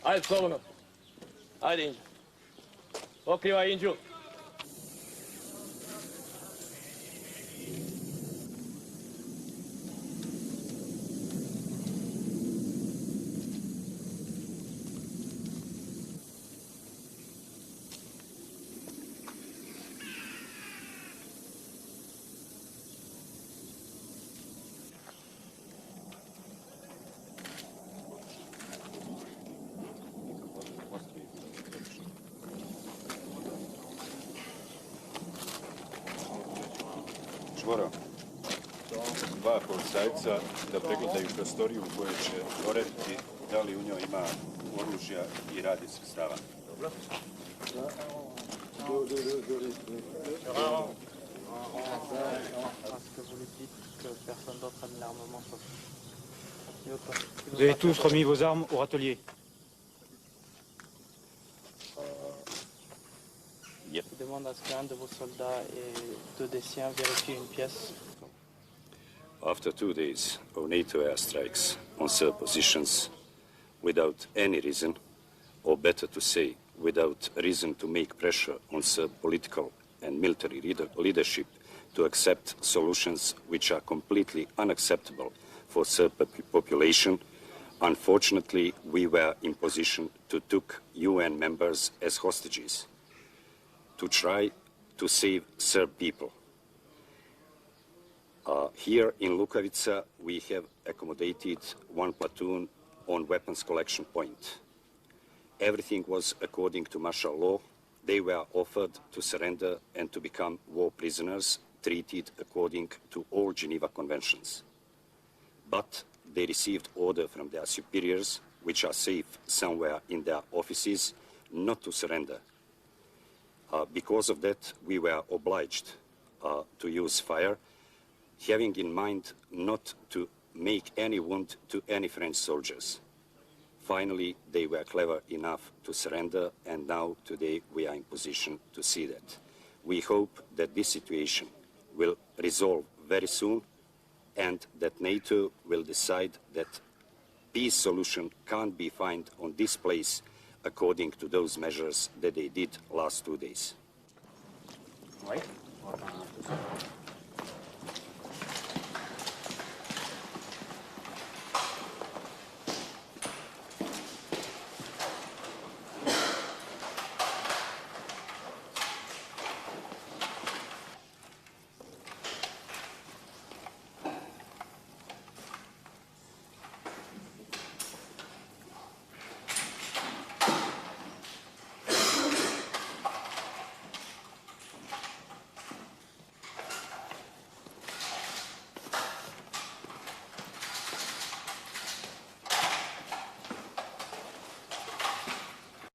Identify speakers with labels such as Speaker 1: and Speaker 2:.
Speaker 1: Ajde, slobodno. Ajde, Inđu. Pokrivaj, Inđu.
Speaker 2: Čvora, dva policajca da pregledaju prostoriju u kojoj će odrediti da li u njoj ima oružja i radnih sredstava. Dobro.
Speaker 3: Vous avez tous remis vos armes au râtelier.
Speaker 4: Je demande à ce qu'un de vos soldats et deux des siens vérifient une pièce.
Speaker 2: After 2 days of NATO airstrikes on Serb positions, without any reason, or better to say, without reason to make pressure on Serb political and military leadership to accept solutions which are completely unacceptable for Serb population, unfortunately, we were in position to take UN members as hostages to try to save Serb people. Here in Lukavica, we have accommodated one platoon on weapons collection point. Everything was according to martial law. They were offered to surrender and to become war prisoners, treated according to all Geneva Conventions. But they received order from their superiors, which are safe somewhere in their offices, not to surrender. Because of that, we were obliged to use fire, having in mind not to make any wound to any French soldiers. Finally, they were clever enough to surrender, and now, today, we are in position to see that. We hope that this situation will resolve very soon, and that NATO will decide that peace solution can't be found on this place according to those measures that they did last 2 days.
Speaker 3: Oui.